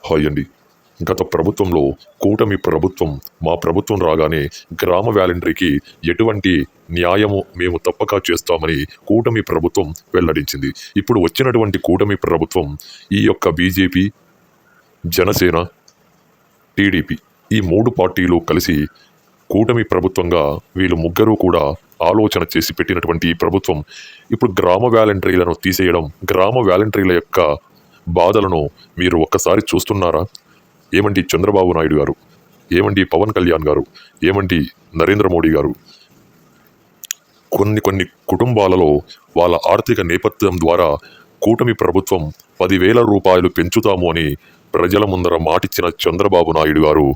Hi అండి. గత ప్రభుత్వంలో కూటమి ప్రభుత్వం మా ప్రభుత్వం రాగానే గ్రామ వాలంటరీకి ఎటువంటి న్యాయము మేము తప్పక చేస్తామని కూటమి ప్రభుత్వం వెల్లడించింది. ఇప్పుడు వచ్చినటువంటి కూటమి ప్రభుత్వం ఈ యొక్క బీజేపీ, జనసేన, టీడీపీ ఈ 3 పార్టీలు కలిసి కూటమి ప్రభుత్వంగా వీళ్ళు ముగ్గురు కూడా ఆలోచన చేసి పెట్టినటువంటి ఈ ప్రభుత్వం ఇప్పుడు గ్రామ వాలంటరీలను తీసేయడం, గ్రామ వాలంటరీల యొక్క బాధలను మీరు ఒక్కసారి చూస్తున్నారా? ఏమండి చంద్రబాబు నాయుడు గారు, ఏమండి పవన్ కళ్యాణ్ గారు, ఏమండి నరేంద్ర మోడీ గారు, కొన్ని కుటుంబాలలో వాళ్ళ ఆర్థిక నేపథ్యం ద్వారా కూటమి ప్రభుత్వం 10,000 రూపాయలు పెంచుతాము అని ప్రజల ముందర మాటిచ్చిన చంద్రబాబు నాయుడు గారు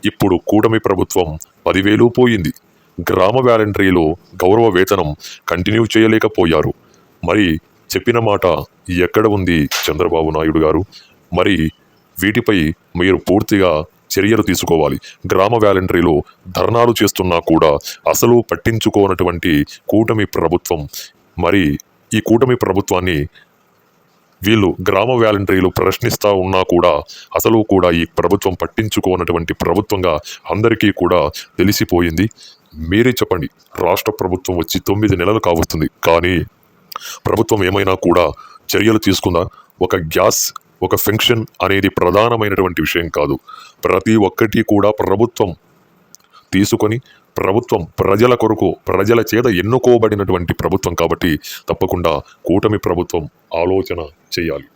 ఇప్పుడు కూటమి ప్రభుత్వం 10,000 పోయింది. గ్రామ వాలంటరీలో గౌరవ వేతనం కంటిన్యూ చేయలేకపోయారు. మరి చెప్పిన మాట ఎక్కడ ఉంది చంద్రబాబు నాయుడు గారు? మరి వీటిపై మీరు పూర్తిగా చర్యలు తీసుకోవాలి. గ్రామ వాలంటరీలో ధర్నాలు చేస్తున్నా కూడా అసలు పట్టించుకోనటువంటి కూటమి ప్రభుత్వం, మరి ఈ కూటమి ప్రభుత్వాన్ని వీళ్ళు గ్రామ వాలంటరీలు ప్రశ్నిస్తూ ఉన్నా కూడా అసలు కూడా ఈ ప్రభుత్వం పట్టించుకోనటువంటి ప్రభుత్వంగా అందరికీ కూడా తెలిసిపోయింది. మీరే చెప్పండి, రాష్ట్ర ప్రభుత్వం వచ్చి 9 నెలలు కావస్తుంది, కానీ ప్రభుత్వం ఏమైనా కూడా చర్యలు తీసుకుందా? ఒక గ్యాస్, ఒక పెన్షన్ అనేది ప్రధానమైనటువంటి విషయం కాదు. ప్రతి ఒక్కటి కూడా ప్రభుత్వం తీసుకొని ప్రభుత్వం ప్రజల కొరకు, ప్రజల చేత ఎన్నుకోబడినటువంటి ప్రభుత్వం కాబట్టి తప్పకుండా కూటమి ప్రభుత్వం ఆలోచన చేయాలి.